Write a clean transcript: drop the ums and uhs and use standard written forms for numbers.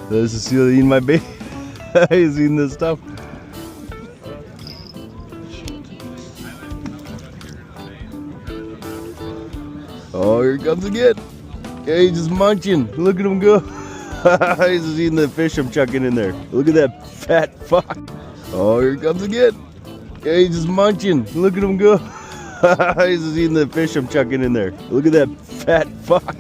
There's a seal eating my bait. He's eating this stuff. Oh, here he comes again. Yeah, he's just munching. Look at him go. He's just eating the fish I'm chucking in there. Look at that fat fuck. Oh, here he comes again. Yeah, he's just munching. Look at him go. He's just eating the fish I'm chucking in there. Look at that fat fuck.